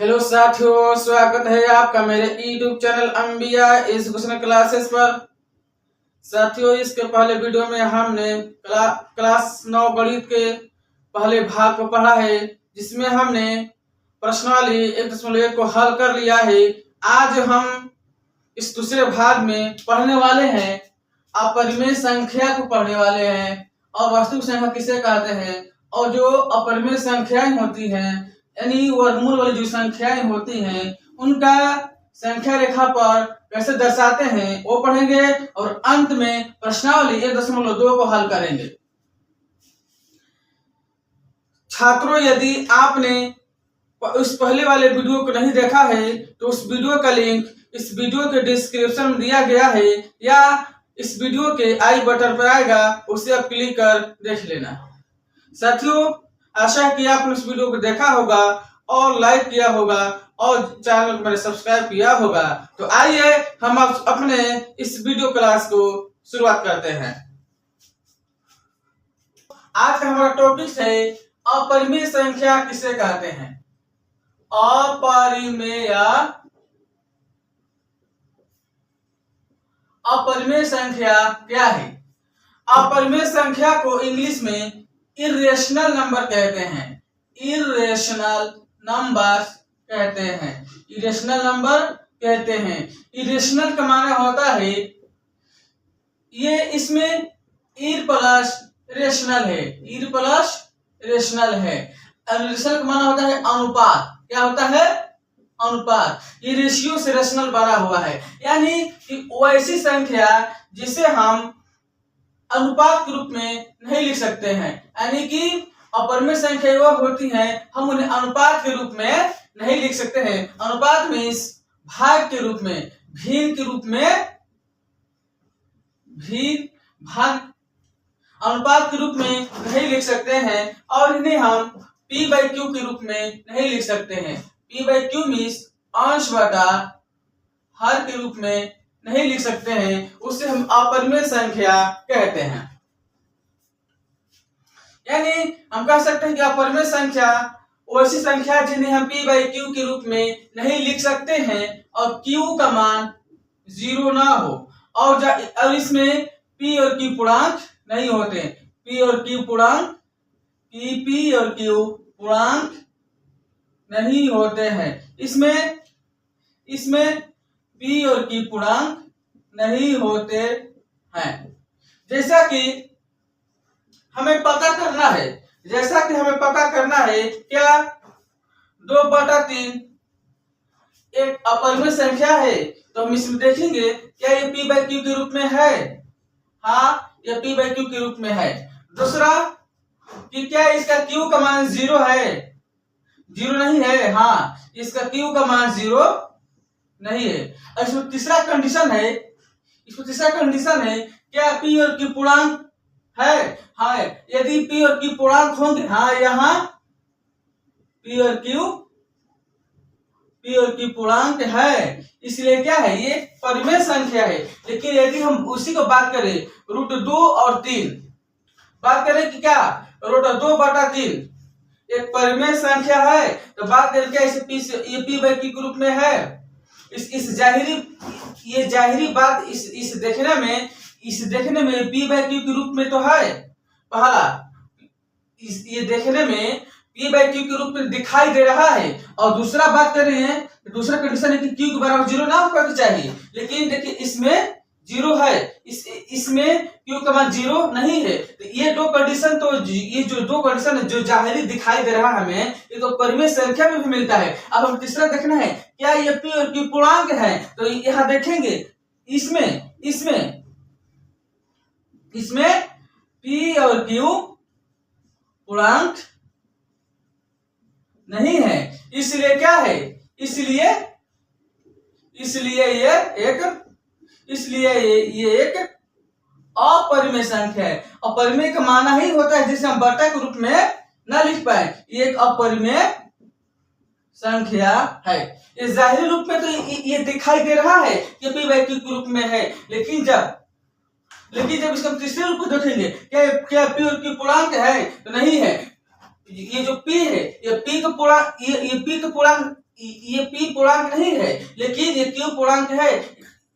Hello साथियों, स्वागत है आपका मेरे यूट्यूब चैनल अंबिया एजुकेशन क्लासेस पर। साथियों, इसके पहले वीडियो में हमने क्लास 9 गणित के पहले भाग को पढ़ा है, जिसमें हमने प्रश्नावली 1.1 को हल कर लिया है। आज हम इस दूसरे भाग में पढ़ने वाले हैं, अपरिमेय संख्या को पढ़ने वाले हैं और वास्तविक संख्या किसे कहते हैं, और जो अपरिमेय संख्याएं होती हैं यानी वर्गमूल वाली जो संख्याएं होती हैं उनका संख्या रेखा पर कैसे दर्शाते हैं वो पढ़ेंगे और अंत में प्रश्नावली 1.2 को हल करेंगे। छात्रों, यदि आपने उस पहले वाले वीडियो को नहीं देखा है तो उस वीडियो का लिंक इस वीडियो के डिस्क्रिप्शन में दिया गया है या इस वीडियो के आई बटन पर आएगा, उसे आप क्लिक कर देख लेना। साथियों, आशा है कि आपने इस वीडियो को देखा होगा और लाइक किया होगा और चैनल को मैंने सब्सक्राइब किया होगा। तो आइए हम अपने इस वीडियो क्लास को शुरुआत करते हैं। आज का हमारा टॉपिक है अपरिमेय संख्या किसे कहते हैं। अपरिमेय संख्या क्या है? अपरिमेय संख्या को इंग्लिश में इर्रेशनल नंबर कहते हैं। इर्रेशनल नंबर कहते हैं। इरेशनल नंबर कहते हैं। इरेशनल का माना होता है ये इसमें इर प्लस रेशनल है। इर प्लस रेशनल है। रेशनल का माना होता है अनुपात। क्या होता है? अनुपात। ये रेशियो से रेशनल बना हुआ है, यानी कि वैसी संख्या जिसे हम अनुपात के रूप में नहीं लिख सकते हैं। यानी कि अपरिमेय संख्या वह होती हैं हम उन्हें अनुपात के रूप में नहीं लिख सकते हैं। अनुपात में इस भाग के रूप में, भिन्न के रूप में, भिन्न भाग अनुपात के रूप में नहीं लिख सकते हैं और इन्हें हम p/q के रूप में नहीं लिख सकते हैं। p/q मीन्स अंश बटा हर के रूप में नहीं लिख सकते हैं, उसे हम अपरिमेय संख्या कहते हैं। यानी हम कह सकते हैं कि अपरिमेय संख्या वैसी संख्या जिन्हें हम p/q के रूप में नहीं लिख सकते हैं और q का मान 0 ना हो और इसमें p और q पूर्णांक नहीं होते। p और q पूर्णांक नहीं होते हैं। इसमें p और q पूर्णांक नहीं होते हैं। जैसा कि हमें पता करना है क्या 2/3 एक अपरिमेय संख्या है, तो हम इसमें देखेंगे क्या ये p/q के रूप में है। हाँ, यह p/q के रूप में है। दूसरा कि क्या इसका q का मान 0 है? 0 नहीं है। हाँ, इसका q का मान 0 नहीं है। और इसमें तीसरा कंडीशन है क्या p और q पूर्णांक है? हाँ, यदि p और q पूर्णांक होंगे, हाँ यहाँ p और q पूर्णांक है, इसलिए क्या है ये परिमेय संख्या है। लेकिन यदि हम उसी को बात करें √2 और 3, बात करें कि क्या √2/3 एक परिमेय संख्या है, तो बात करें क्या इसे ये p/q के रूप में है। इस जाहिरी बात इस देखने में p/q के रूप में तो है। पहला, ये देखने में p/q के रूप में दिखाई दे रहा है और दूसरा बात कर रहे हैं, दूसरा कंडीशन है कि q के बराबर 0 ना होना चाहिए। लेकिन देखिए इसमें 0 है, इसमें q का मान 0 नहीं है। तो ये दो कंडीशन, तो ये जो दो कंडीशन जो जाहिरी दिखाई दे रहा है हमें, ये तो परिमेय संख्या में भी मिलता है। अब हम तीसरा देखना है क्या ये p और q पूर्णांक है, तो यहाँ देखेंगे इसमें p और q पूर्णांक नहीं है। इसलिए क्या है? इसलिए ये एक अपरिमेय संख्या है। अपरिमेय का माना ही होता है जिसे हम बटा के रूप में न लिख पाए। ये एक अपरिमेय संख्या है। ये जाहिरी रूप में तो ये दिखाई दे रहा है कि p/q के रूप में है, लेकिन जब इसका तीसरे रूप में देखेंगे क्या p और q पूर्णांक है, तो नहीं है। ये जो p है, ये p का पूर्णांक ये p पूर्णांक नहीं है, लेकिन ये q पूर्णांक है।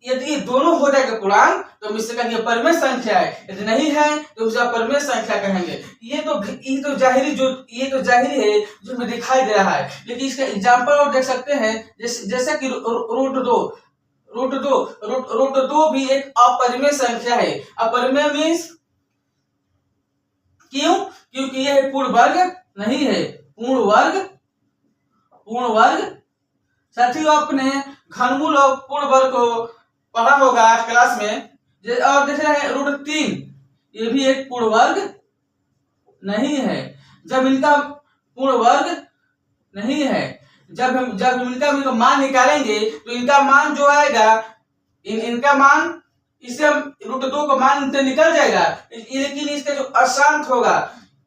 यदि ये दोनों हो जाएगा पूर्णांक तो हम इससे कहेंगे परिमेय संख्या है, यदि नहीं है तो उसे अपरिमेय संख्या कहेंगे। ये तो जाहिरी है जो हमें दिखाई दे रहा है, लेकिन इसका एग्जांपल और देख सकते हैं। जैसा कि रूट दो भी एक अपरिमेय संख्या है। अपरिमेय मीन्स क्यों? क्योंकि यह पूर्ण वर्ग नहीं है, पूर्ण वर्ग। साथियों, आपने घनमूल और पूर्ण वर्ग को पढ़ा होगा आज क्लास में। और देख रहे हैं √3, ये भी एक पूर्ण वर्ग नहीं है। जब इनका पूर्ण वर्ग नहीं है, जब हम इनका मान निकालेंगे तो इनका मान जो आएगा, इनका मान, इससे हम √2 का मान इनसे निकल जाएगा, लेकिन इसका जो अशांत होगा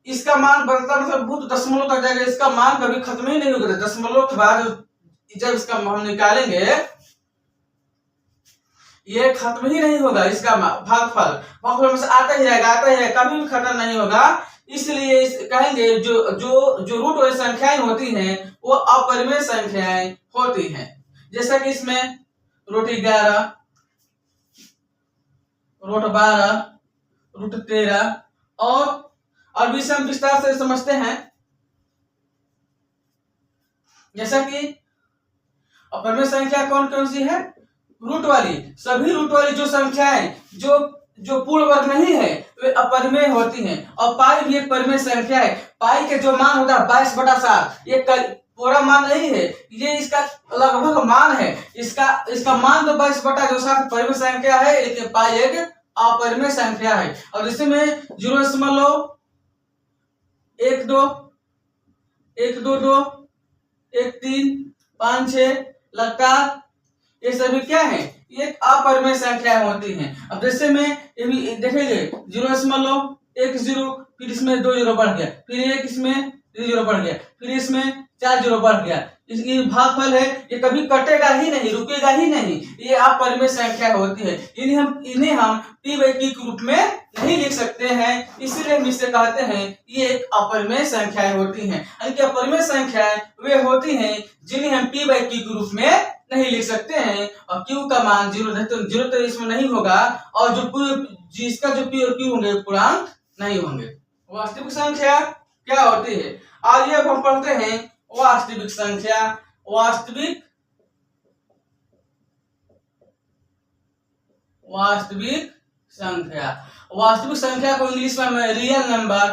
इसका मान बढ़ता मतलब भूत दशमलव तक जाएगा। इसका मान कभी खत्म ही नहीं होगा। दशमलव के बाद जब इसका हम निकालेंगे ये खत्म ही नहीं होगा। इसका भागफल में से आता ही रहेगा, कभी भी खत्म नहीं होगा। इसलिए कहेंगे जो रूट वाली संख्याएं होती हैं वो अपरिमेय संख्याएं होती हैं। जैसा कि इसमें √11, √12, √13 और भी हम विस्तार से समझते हैं। जैसा कि अपरिमेय संख्या कौन कौन सी है? रूट वाली, सभी रूट वाली जो संख्याएं जो पूर्ण वर्ग नहीं है वे अपरिमेय होती हैं। और पाई भी एक परिमेय संख्या है। पाई के जो मान होता है 22/7, ये पूरा मान नहीं है, ये इसका लगभग मान है। इसका मान तो 22/7 परिमेय संख्या है, लेकिन पाई एक अपरिमेय संख्या है। और इसमें 0.12, 1.2, 1.3, 5, 6 लगातार, ये सभी क्या है? ये अपरिमेय संख्याएं होती हैं। अब जैसे में ये भी देखेंगे 0.10, फिर इसमें 2 0 बढ़ गया, फिर एक इसमें 3 0 बढ़ गया, फिर इसमें 4 0 बढ़ गया। इसकी भागफल है, ये कभी कटेगा ही नहीं, रुकेगा ही नहीं। ये अपरिमेय संख्या होती है। इन्हें हम p/q के रूप में नहीं लिख सकते हैं, इसलिए हम इसे कहते हैं ये एक अपरिमेय संख्याएं होती हैं। यानी कि अपरिमेय संख्याएं वे होती हैं जिन्हें हम p/q के रूप में नहीं लिख सकते हैं। और q का मान 0 तो इसमें नहीं होगा, और जिसका जो p और q होंगे पूर्णांक नहीं होंगे। वास्तविक संख्या क्या होती है? आइए अब हम पढ़ते हैं वास्तविक संख्या। वास्तविक संख्या को इंग्लिश में हम रियल नंबर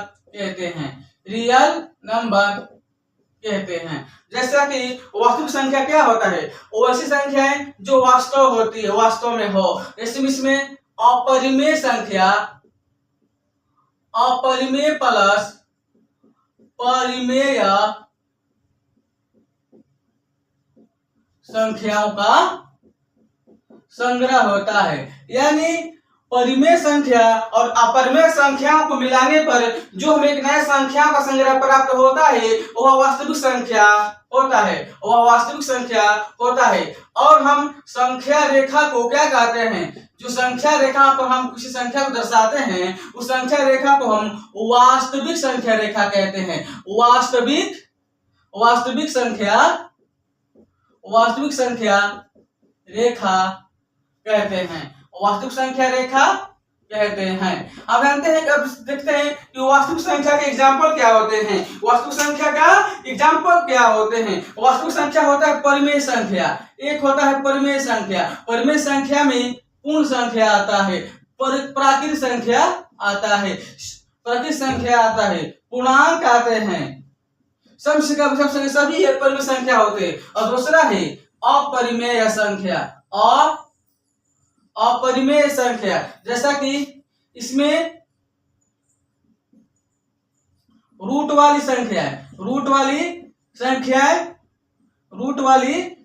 कहते हैं। जैसा कि वास्तविक संख्या क्या होता है? वो ऐसी संख्या है जो वास्तव होती है, वास्तव में हो। जैसे इसमें अपरिमेय संख्या, अपरिमेय प्लस परिमेय संख्याओं का संग्रह होता है। यानी परिमेय संख्या और अपरिमेय संख्याओं को मिलाने पर जो हमें एक नया संख्याओं का संग्रह प्राप्त होता है वह वास्तविक संख्या होता है। और हम संख्या रेखा को क्या कहते हैं? जो संख्या रेखा पर हम किसी संख्या को दर्शाते हैं उस संख्या रेखा को हम वास्तविक संख्या रेखा कहते हैं। वास्तविक संख्या रेखा कहते हैं। वास्तविक संख्या रेखा कहते हैं। अब जानते हैं, अब देखते हैं कि वास्तविक संख्या के एग्जाम्पल क्या होते हैं। वास्तविक संख्या का एग्जाम्पल क्या होते हैं? वास्तविक संख्या होता है परिमेय संख्या। एक होता है परिमेय संख्या। परिमेय संख्या में पूर्ण संख्या आता है, प्राकृत संख्या आता है, पूर्णांक आते हैं, सभी परिमेय संख्या होते हैं। और दूसरा है अपरिमेय संख्या। अपरिमेय संख्या, जैसा कि इसमें रूट वाली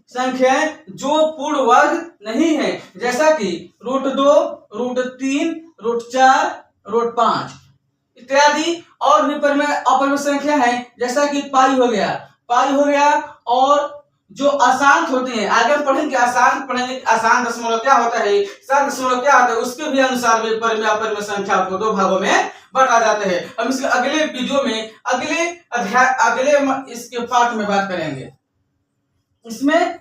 संख्याएं जो पूर्ण वर्ग नहीं है, जैसा कि √2, √3, √4, √5 इत्यादि। और भी अपरिमेय संख्या है, जैसा कि पाई हो गया। और जो अशांत होते हैं, आगे हम पढ़ेंगे अशांत दशमलव क्या होता है, शांत दशमलव क्या होता है, उसके भी अनुसार भी परिमेय अपरिमेय संख्या को 2 भागों में बांटा जाता है। हम इसके अगले वीडियो में, अगले इसके पार्ट में बात करेंगे। इसमें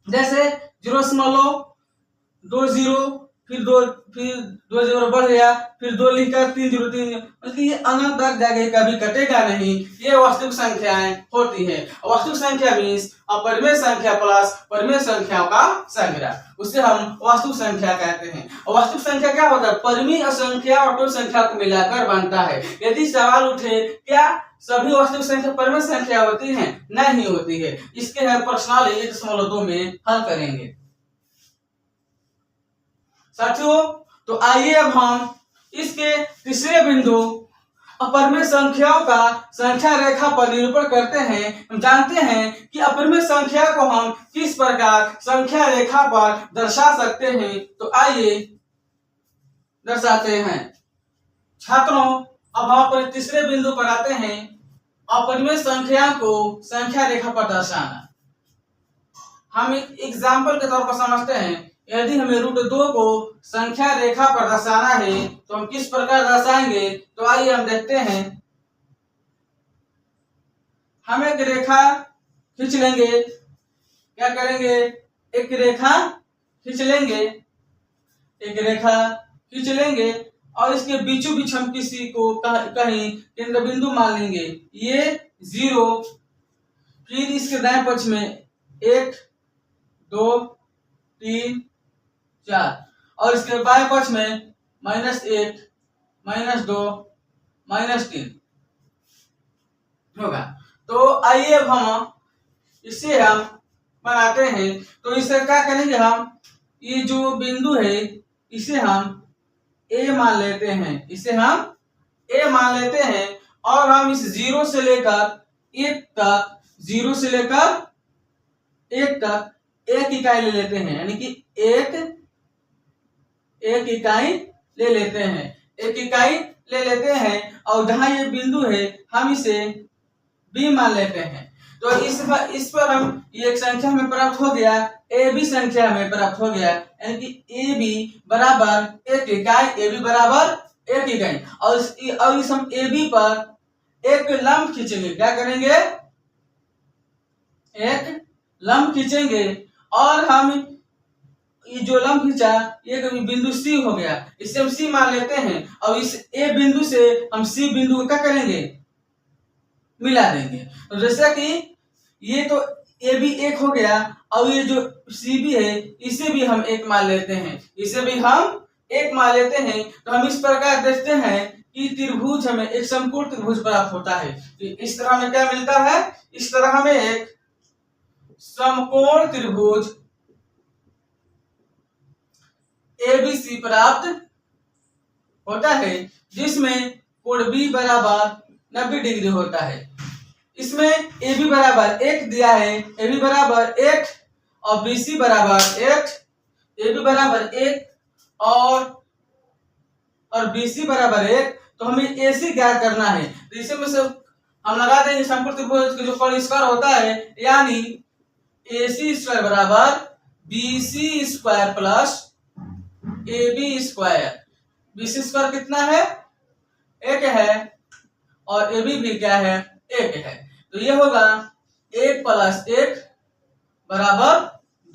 जैसे 0.20 फिर दो जीरो बढ़ गया, फिर 2 लिखकर 303, मतलब ये अनंत तक जाके कभी कटेगा नहीं। ये वास्तविक संख्याएं होती है। वास्तविक संख्या मीन्स अपरिमेय संख्या प्लस परिमेय संख्याओं का संग्रह, उसे हम वास्तविक संख्या कहते हैं। और वास्तविक संख्या क्या होता है? परिमेय संख्या और कुल संख्या को मिलाकर बनता है। यदि सवाल उठे क्या सभी वास्तविक संख्या परिमेय संख्या होती हैं? नहीं होती है। इसके हम पर्सनल 1.2 में हल करेंगे साथियों। तो आइए अब हम इसके तीसरे बिंदु अपरिमेय संख्याओं का संख्या रेखा पर निरूपण करते हैं। हम जानते हैं कि अपरिमेय संख्या को हम किस प्रकार संख्या रेखा पर दर्शा सकते हैं। तो आइए दर्शाते हैं छात्रों। अब हम अपने तीसरे बिंदु पर आते हैं, अपरिमेय संख्या को संख्या रेखा पर दर्शाना। हम एक एग्जाम्पल के तौर पर समझते हैं। यदि हमें √2 को संख्या रेखा पर दर्शाना है तो हम किस प्रकार दर्शाएंगे? तो आइए हम देखते हैं। हम एक रेखा खींच लेंगे। क्या करेंगे? एक रेखा खींच लेंगे और इसके बीचों बीच हम किसी को कहीं केंद्र बिंदु मान लेंगे। ये 0, फिर इसके दाएं पक्ष में 1 2 3 4 और इसके बाएं पक्ष में -1 -2 -3 होगा। तो आइए अब हम इसे हम बनाते हैं। तो इसे क्या करेंगे? हम ये जो बिंदु है इसे हम A मान लेते हैं और हम इस 0 से लेकर 1 तक एक इकाई ले लेते हैं, यानी कि एक इकाई ले लेते हैं और जहां ये बिंदु है हम इसे B मान लेते हैं। तो इस पर हम ये एक संख्या हमें प्राप्त हो गया, AB संख्या हमें प्राप्त हो गया, यानी कि AB बराबर 1 इकाई। और इस हम AB पर एक लंब खींचेंगे। क्या करेंगे? एक लंब खींचेंगे और हम ये जो लंब खींचा ये बिंदु C हो गया, इसे हम C मान लेते हैं और इस A बिंदु से हम C बिंदु को क्या करेंगे? मिला देंगे। तो जैसा कि ये तो AB 1 हो गया और ये जो CB है इसे भी हम 1 मान लेते हैं, तो हम इस प्रकार देखते हैं कि त्रिभुज हमें एक समकोण त्रिभुज प्राप्त होता है। तो इस तरह हमें क्या मिलता है? इस तरह हमें एक समकोण त्रिभुज ABC प्राप्त होता है जिसमें कोण B बराबर 90 डिग्री होता है। इसमें AB बराबर 1 दिया है, AB बराबर 1 और BC बराबर 1, AB बराबर 1 और BC बराबर 1। तो हमें AC ज्ञात करना है। तो इसे में से हम लगा देंगे समकोण त्रिभुज का जो कोण स्क्वायर होता है, यानी AC स्क्वायर बराबर BC square plus AB square. BC square कितना है? 1 है और AB भी क्या है? 1 है। तो ये होगा 1 + 1 बराबर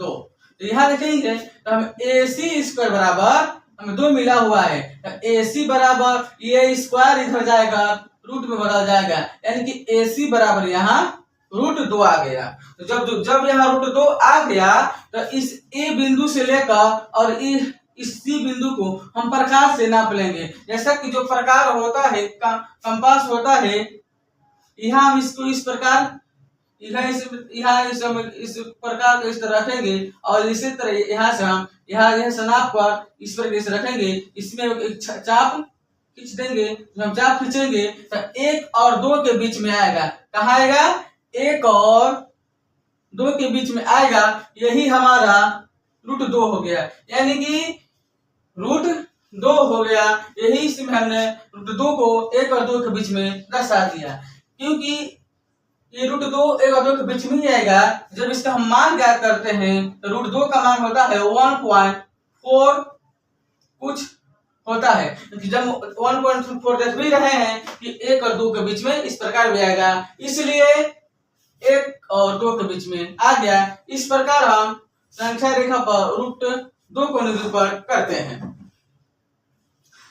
2। तो यहाँ देखेंगे तो हम AC स्क्वायर बराबर हमें 2 मिला हुआ है, तो AC बराबर ये स्क्वायर इधर जाएगा रूट में बदल जाएगा, यानी कि AC बराबर यहाँ √2 आ गया। तो जब यहाँ √2 आ गया तो इस A बिंदु से लेकर और इस C बिंदु को हम प्रकाश से नाप लेंगे। जैसा कि जो प्रकार होता है कंपास होता है, यहाँ हम इसको इस प्रकार इस प्रकार को इस तरह रखेंगे और इसी तरह यहाँ से हम यहाँ से नाप कर इस प्रकार से रखेंगे। इसमें एक चाप खींच देंगे। जब हम चाप खींचेंगे तो 1 और 2 के बीच में आएगा। कहाँ आएगा? 1 और 2 के बीच में आएगा। यही हमारा √2 हो गया, यानी कि √2 हो गया। यही इसमें हमने √2 को 1 और 2 के बीच में दर्शा दिया, क्योंकि ये √2 1 और 2 के बीच में ही आएगा। जब इसका हम मान ज्ञात करते हैं तो √2 का मान होता है 1.4 कुछ होता है, क्योंकि जब 1.4 देख भी रहे हैं कि 1 और 2 के बीच में इस प्रकार भी आएगा। इसलिए 1 और 2 के बीच में आ गया। इस प्रकार हम संख्या रेखा पर √2 को निरूपण करते हैं।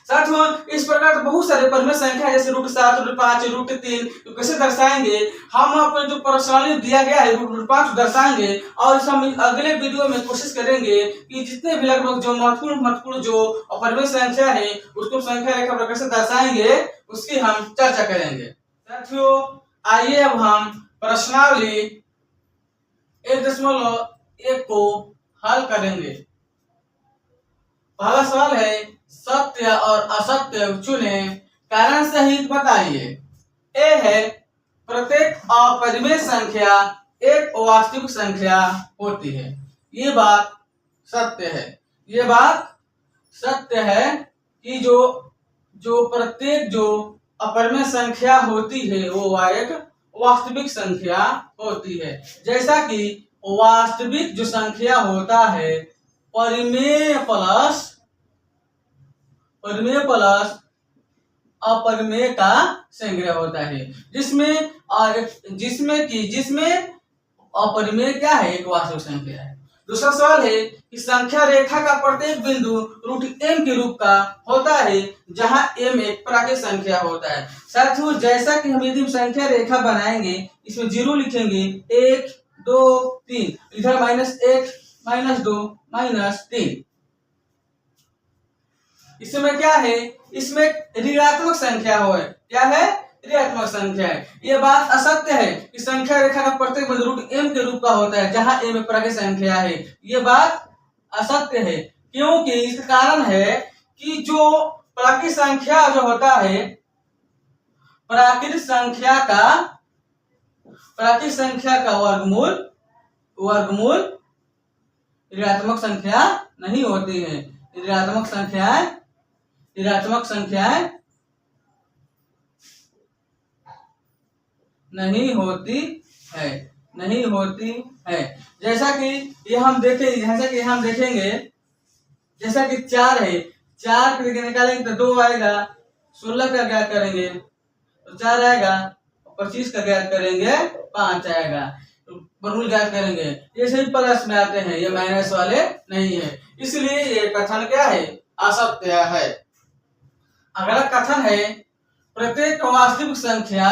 साथियों, इस प्रकार तो बहुत सारे परिमेय संख्या जैसे √7, √5, √3 तो कैसे दर्शाएंगे, हम आपको जो प्रश्नावली दिया गया है √5 दर्शाएंगे और इस हम अगले वीडियो में कोशिश करेंगे कि जितने भी लगभग जो महत्वपूर्ण जो परिमेय संख्या है उसको संख्या रेखा पर कैसे दर्शाएंगे उसकी हम चर्चा करेंगे। साथियों, आइए अब हम प्रश्नावली 1.1 को हल करेंगे। पहला सवाल है सत्य और असत्य चुने, कारण सहित बताइए। ए है प्रत्येक अपरिमेय संख्या एक वास्तविक संख्या होती है। ये बात सत्य है। ये बात सत्य है कि जो प्रत्येक जो अपरिमेय संख्या होती है वो एक वास्तविक संख्या होती है। जैसा कि वास्तविक जो संख्या होता है परिमेय प्लस अपरिमेय का संग्रह होता है, जिसमें अपरिमेय क्या है, एक वास्तविक संख्या है। दूसरा सवाल है कि संख्या रेखा का प्रत्येक बिंदु √m के रूप का होता है जहां m एक प्राकृतिक संख्या होता है। साथियों, जैसा कि हम यदि संख्या रेखा बनाएंगे इसमें 0 लिखेंगे, 1 2 3, इधर -1 -2 -3। इसमें क्या है, इसमें ऋणात्मक संख्या हो, क्या है, ऋणात्मक संख्या है। यह बात असत्य है कि संख्या रेखा का प्रत्येक बिंदु √m के रूप का होता है जहां m एक प्राकृतिक संख्या है। यह बात असत्य है क्योंकि इसका कारण है कि जो प्राकृतिक संख्या जो होता है, प्राकृतिक संख्या का वर्गमूल ऋणात्मक संख्या नहीं होती है। ऋणात्मक संख्याएं नहीं होती है। जैसा कि हम देखेंगे, जैसा कि 4 है, 4 निकालेंगे तो 2 आएगा, 16 का ज्ञात करेंगे तो 4 आएगा, 25 का ज्ञात करेंगे 5 आएगा, वर्गमूल ज्ञात करेंगे। ये सभी प्लस में आते हैं, ये माइनस वाले नहीं है, इसलिए ये कथन क्या है, असत्य है। अगला कथन है प्रत्येक वास्तविक संख्या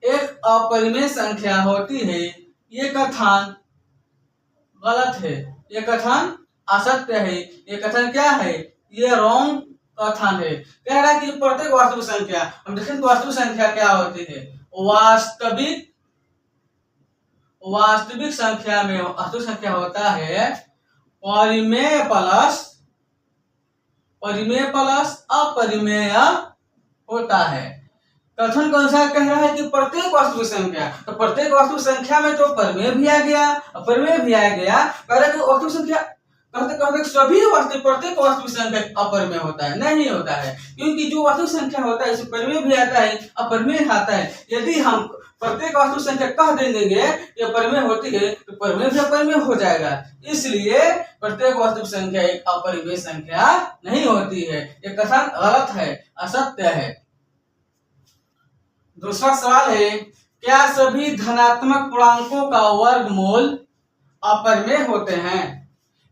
एक अपरिमेय संख्या होती है। ये कथन गलत है, ये कथन असत्य है। ये कथन क्या है, ये रॉन्ग कथन है। कह रहा है कि प्रत्येक वास्तविक संख्या, हम देखें तो वास्तविक संख्या क्या होती है, वास्तविक संख्या में वास्तविक संख्या होता है परिमेय प्लस अपरिमेय होता है। कथन कौन सा कह रहा है कि प्रत्येक वास्तविक संख्या, तो प्रत्येक वास्तविक संख्या में तो परिमेय भी आ गया, अपरिमेय भी आ गया। कह रहा है कि वास्तविक संख्या कहते सभी प्रत्येक वास्तविक संख्या अपरिमेय होता है, नहीं होता है, क्योंकि जो वास्तविक संख्या होता है इसमें परिमेय भी आता है, अपरिमेय आता है। यदि हम प्रत्येक वास्तविक संख्या कह देंगे ये परिमेय होती है तो परिमेय भी अपरिमेय हो जाएगा, इसलिए प्रत्येक वास्तविक संख्या एक अपरिमेय संख्या नहीं होती है। ये कथन गलत है, असत्य है। दूसरा सवाल है क्या सभी धनात्मक पूर्णांकों का वर्गमूल अपरिमेय होते हैं?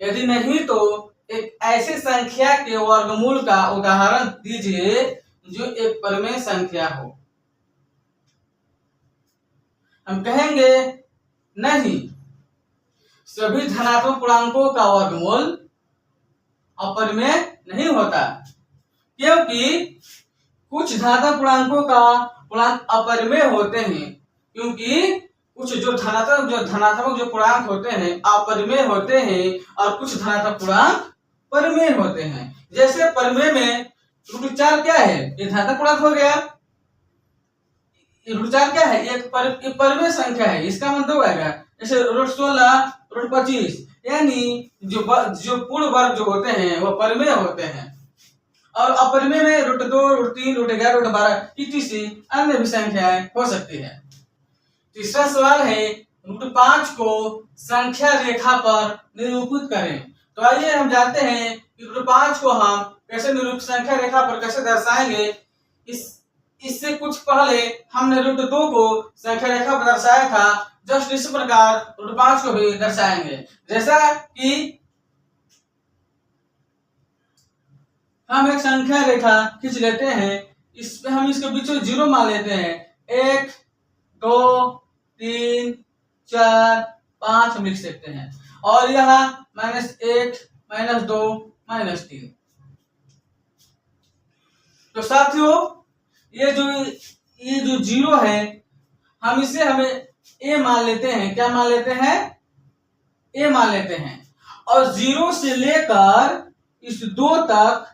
यदि नहीं तो एक ऐसी संख्या के वर्गमूल का उदाहरण दीजिए जो एक परिमेय संख्या हो। हम कहेंगे नहीं, सभी धनात्मक पूर्णांकों का वर्गमूल अपरिमेय नहीं होता, क्योंकि कुछ धनात्मक पूर्णांकों का पूर्णांक अपरिमेय होते हैं, क्योंकि कुछ जो धनात्मक जो पूर्णांक होते हैं अपरिमेय होते हैं और कुछ धनात्मक पूर्णांक परिमेय होते हैं। जैसे परिमेय में √4 क्या है, ये धनात्मक पूर्णांक हो गया। √4 क्या है, एक परिमेय संख्या है, इसका मतलब 2 आएगा। जैसे √16, √25, यानी जो पूर्ण वर्ग जो होते हैं वो परिमेय होते हैं, और अपरिमेय में √2, √3, √11, √12 इत्यादि अन्य भी संख्याएं हो सकती है। तीसरा सवाल है √5 को संख्या रेखा पर निरूपित करें। तो आइए हम जानते हैं कि √5 को हम कैसे संख्या रेखा पर कैसे दर्शाएंगे। इससे कुछ पहले हमने रूट 2 को संख्या रेखा पर दर्शाया था, जस्ट इस प्रकार रूट 5 को भी दर्शाएंगे। जैसा कि हम एक संख्या रेखा खींच लेते हैं, इस पे हम इसके बीच में 0 मान लेते हैं, 1 2 3 4 5 हम लिख सकते हैं, और यहाँ -1 -2 -3। तो साथियों ये जो 0 है, हम इसे हमें a मान लेते हैं। क्या मान लेते हैं? a मान लेते हैं। और 0 से लेकर इस 2 तक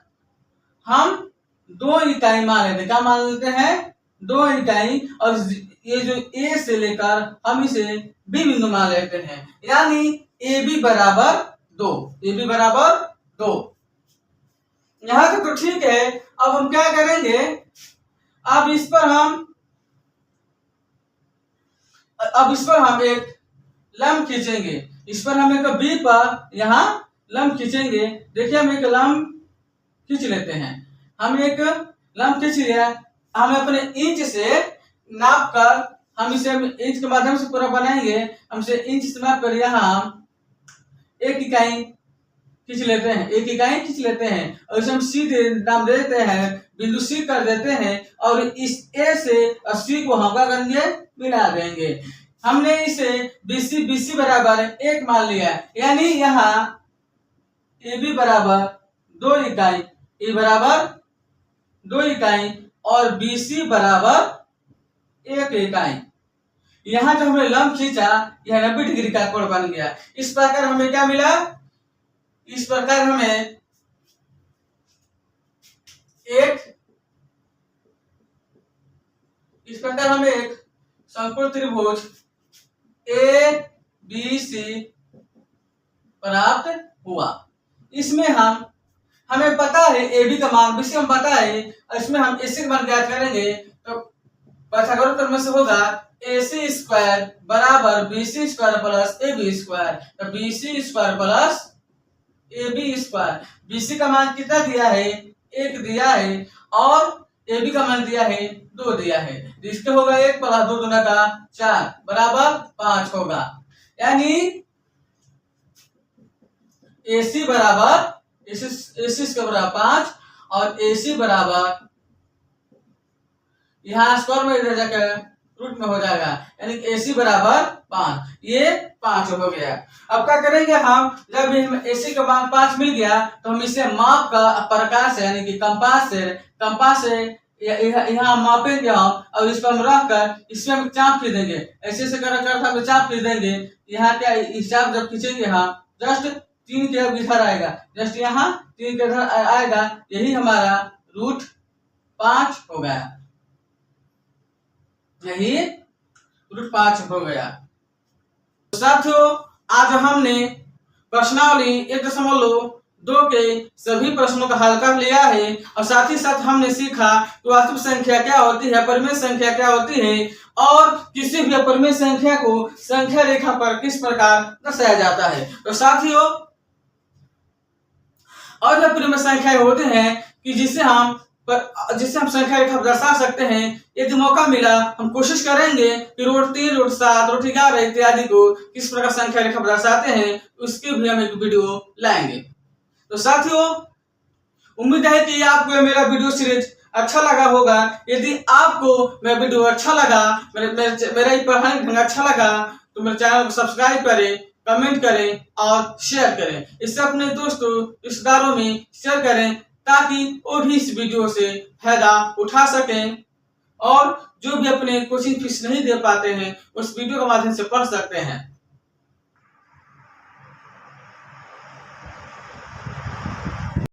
हम 2 इकाई मान लेते हैं। क्या मान लेते हैं? 2 इकाई। और ये जो a से लेकर हम इसे b बिंदु मान लेते हैं, यानी ab बराबर 2। ab बराबर 2। यहां तक तो ठीक है। अब हम क्या करेंगे, अब इस पर हम एक लंब खींचेंगे। इस पर हम एक b पर यहाँ लंब खींचेंगे। देखिए हम एक लंब खींच लेते हैं। हम एक लंब खींच लिया। हम अपने इंच से नाप कर हम इसे इंच के माध्यम से पूरा बनाएंगे। हमसे इंच से नाप कर यहाँ एक इकाई खींच लेते हैं, एक इकाई खींच लेते हैं, और इसे हम सी नाम दे देते हैं, बिंदु सी कर देते हैं। और इस ए से और सी को हम क्या करेंगे, मिला देंगे। हमने इसे BC बराबर 1 मान लिया, यानी यहाँ AB बराबर 2 इकाई, ए बराबर 2 इकाई और BC बराबर 1 इकाई। यहाँ जो हमने लंब खींचा, यह 90 डिग्री का कोण बन गया। इस प्रकार हमें क्या मिला? इस प्रकार हमें एक समकोण त्रिभुज ABC प्राप्त हुआ। इसमें हमें पता है AB का मान, BC हम पता है, इसमें हम AC का मान ज्ञात करेंगे। तो पाइथागोरस प्रमेय से होगा AC स्क्वायर बराबर BC square plus AB square. तो BC square plus AB square. BC का मान कितना दिया है? 1 दिया है, और AB का मान दिया है 2 दिया है। तो इसके होगा 1 प्लस 2 दूना का 4 बराबर 5 होगा। यानी AC बराबर AC इसका बराबर 5 और AC बराबर यहाँ स्क्वायर में इधर जाकर रूट में हो जाएगा, यानी AC बराबर 5। ये 5 हो गया। अब क्या करेंगे हम, जब हमें AC का मान 5 मिल गया तो हम इसे माप का प्रकार से, यानी कि कंपास से यहाँ मापेंगे हम, और इस पर हम रख कर इसमें हम चाप खींच देंगे। ऐसे कर हम चाप खींच देंगे। यहाँ क्या इस चाप जब खींचेंगे हम, जस्ट 3 के इधर आएगा, जस्ट यहाँ 3 के इधर आएगा, यही हमारा रूट 5 हो गया। यही रूट 5 हो गया। साथियों आज हमने प्रश्नावली 1.2 के सभी प्रश्नों का हल कर लिया है, और साथ ही साथ हमने सीखा कि वास्तविक संख्या क्या होती है, परिमेय संख्या क्या होती है, और किसी भी परिमेय संख्या को संख्या रेखा पर किस प्रकार दर्शाया जाता है। तो साथियों और जो परिमेय संख्याएं होते हैं कि जिसे हम संख्या रेखा दर्शा सकते हैं, यदि मौका मिला हम कोशिश करेंगे कि रूट 3, रूट 7, रूट 11 इत्यादि को किस प्रकार संख्या रेखा दर्शाते हैं, उसकी भी हम एक वीडियो लाएंगे। तो साथियों उम्मीद है कि आपको मेरा वीडियो सीरीज अच्छा लगा होगा। यदि आपको मेरा वीडियो अच्छा लगा, मेरा ये पढ़ाने ढंग अच्छा लगा, तो मेरे चैनल को सब्सक्राइब करें, कमेंट करें और शेयर करें। इससे अपने दोस्तों रिश्तेदारों में शेयर करें, ताकि वो भी इस वीडियो से फायदा उठा सकें, और जो भी अपने कोचिंग फीस नहीं दे पाते हैं उस वीडियो के माध्यम से पढ़ सकते हैं।